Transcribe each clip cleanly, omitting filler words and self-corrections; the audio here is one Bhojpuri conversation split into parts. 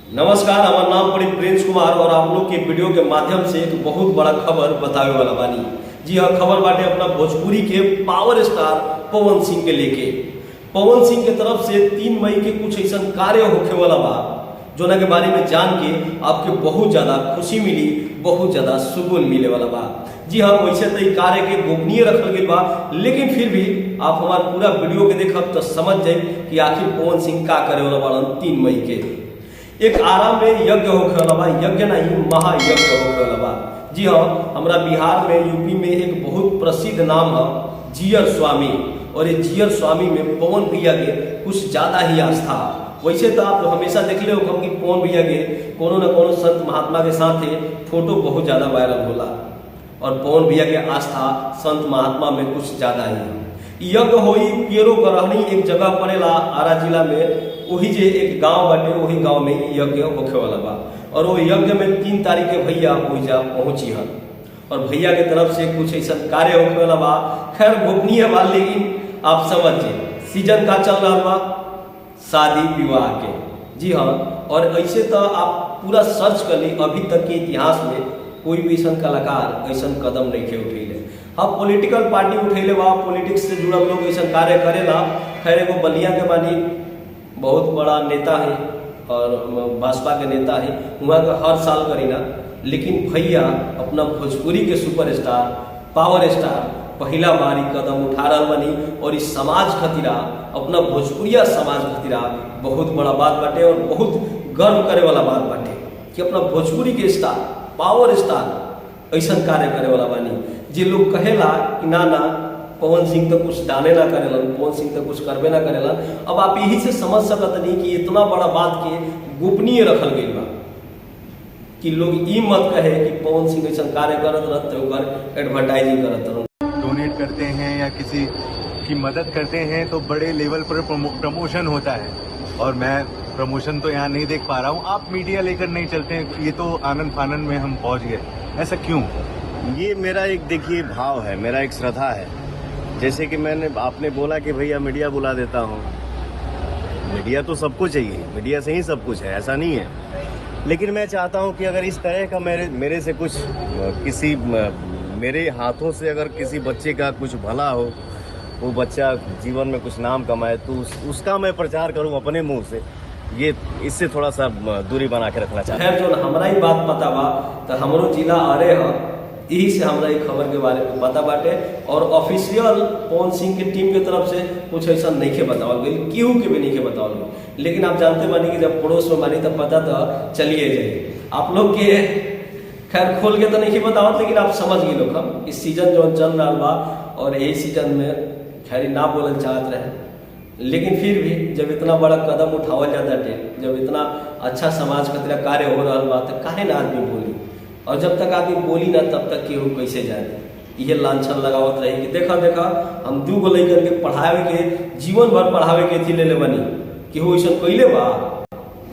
नमस्कार, हमारा नाम पंडित प्रिंस कुमार और आप लोग के वीडियो के माध्यम से एक बहुत बड़ा खबर बतावे वाला बानी। जी हाँ, खबर बाटे अपना भोजपुरी के पावर स्टार पवन सिंह के लेके। पवन सिंह के तरफ से 3 मई के कुछ ऐसा कार्य होखे वाला बा जोना के बारे में जान के आपके बहुत ज्यादा खुशी मिली, बहुत ज्यादा सुकून मिले वाला बा। जी हाँ, वैसे तो कार्य के गोपनीय रखल गई बा, लेकिन फिर भी आप हमारा पूरा वीडियो के देखब तो समझ जाए कि आखिर पवन सिंह का करे वाला बाड़न 3 मई के। एक आराम में यज्ञ होखे वाला बा, यज्ञ नहीं महायज्ञ होखे वाला बा। जी हाँ, हमारा बिहार में यूपी में एक बहुत प्रसिद्ध नाम है जियर स्वामी, और ये जियर स्वामी में पवन भैया के कुछ ज्यादा ही आस्था। वैसे तो आप हमेशा देख ले हो कि पवन भैया के कोनो न कोनो संत महात्मा के साथ फोटो बहुत ज्यादा वायरल होला, और पवन भैया के आस्था संत महात्मा में कुछ ज्यादा ही है। यज्ञ होई पेरो गरहनी एक जगह पड़ेला आरा जिला में, वही जे एक गांव बाटे, वही गांव में यज्ञ होखे वाला बा। और वो यज्ञ में 3 तारीख के भैया ओइजा पहुंची हन, और भैया के तरफ से कुछ ऐसा कार्य होखे वाला बा। खैर गोपनीय बा, लेकिन आप समझिए सीजन का चल रहा बा शादी विवाह के। जी हाँ, और ऐसे तो आप पूरा सर्च कर ली, अभी तक के इतिहास में कोई भी ऐसा कलाकार ऐसा कदम नहीं के उठेले। हाँ, पॉलिटिकल पार्टी उठेले बा, पॉलिटिक्स से जुड़ल लोग ऐसा कार्य करेला। खैर एगो बलिया के बानी बहुत बड़ा नेता है और भाजपा के नेता है, वहाँ का हर साल करीना। लेकिन भैया अपना भोजपुरी के सुपरस्टार पावर स्टार पहला बारी कदम उठा रहा बनी, और इस समाज खतिरा अपना भोजपुरिया समाज खतिरा बहुत बड़ा बात बाटे और बहुत गर्व करे वाला बात बाटे कि अपना भोजपुरी के स्टार पावर स्टार ऐसा कार्य करे वाला बानी। जे लोग कहेला कि ना ना पवन सिंह तो कुछ डाले ना करेलन, पवन सिंह तो कुछ करबे ना करेलन। अब आप यही से समझ सकत नहीं कि इतना बड़ा बात के गोपनीय रखल गई बा कि लोग ई मत कहे कि पवन सिंह ऐसा कार्य करत रहते ओकर एडवर्टाइजिंग करत रहते। डोनेट करते हैं या किसी की मदद करते हैं तो बड़े लेवल पर प्रमोशन होता है, और मैं प्रमोशन तो यहाँ नहीं देख पा रहा हूँ। आप मीडिया लेकर नहीं चलते हैं, ये तो आनंद फानंद में हम पहुँच गए, ऐसा क्यों? ये मेरा एक देखिए भाव है, मेरा एक श्रद्धा है। जैसे कि आपने बोला कि भैया मीडिया बुला देता हूँ, मीडिया तो सबको चाहिए, मीडिया से ही सब कुछ है, ऐसा नहीं है। लेकिन मैं चाहता हूँ कि अगर इस तरह का मेरे से कुछ किसी मेरे हाथों से अगर किसी बच्चे का कुछ भला हो, वो बच्चा जीवन में कुछ नाम कमाए, तो उसका मैं प्रचार करूँ अपने मुंह से। ये इससे थोड़ा सा दूरी बना के रखना चाहता हूँ। खैर जो हमारा ही बात पता बा तो हमरो जिला अरे है, यही से हमरा एक खबर के बारे में पता बाटे। और ऑफिशियल पवन सिंह की टीम की तरफ से कुछ ऐसा नहीं के बतावल गई, केहू के भी नहीं के बतावल गई। लेकिन आप जानते बानी कि जब पड़ोस में बानी तब पता तो चलिए जाए। आप लोग के खैर खोल के तो नहीं बतावत, लेकिन आप समझ गए लोग हम इस सीजन जो चल रहा बा, और यही सीजन में खैर ना बोलना चाहत रहे, लेकिन फिर भी जब इतना बड़ा कदम उठावल जाता है, जब इतना अच्छा समाज खतरा कार्य हो रहा बा, तो काहे ना आदमी बोली। और जब तक आदमी बोली ना तब तक केहू कैसे जाए, ये लांछन लगावत रही कि देखा देखा हम 2 गो लड़कन के पढ़ावे के जीवन भर पढ़ावे के थी ले बनी कि हो ऐसा कैले बा,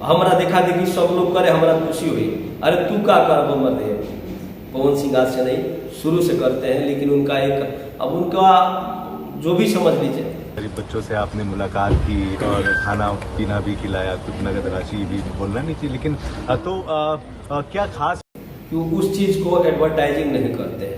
हमारा देखा देखी सब लोग करे, हमारा खुशी हुई। अरे तू का कर मर दे। पवन सिंह आज से नहीं शुरू से करते हैं, लेकिन उनका एक अब उनका जो भी समझ लीजिए। गरीब बच्चों से आपने मुलाकात की और खाना पीना भी खिलाया, कुछ नगद राशि भी बोलना नहीं चाहिए, लेकिन तो क्या खास कि उस चीज़ को एडवर्टाइजिंग नहीं करते हैं।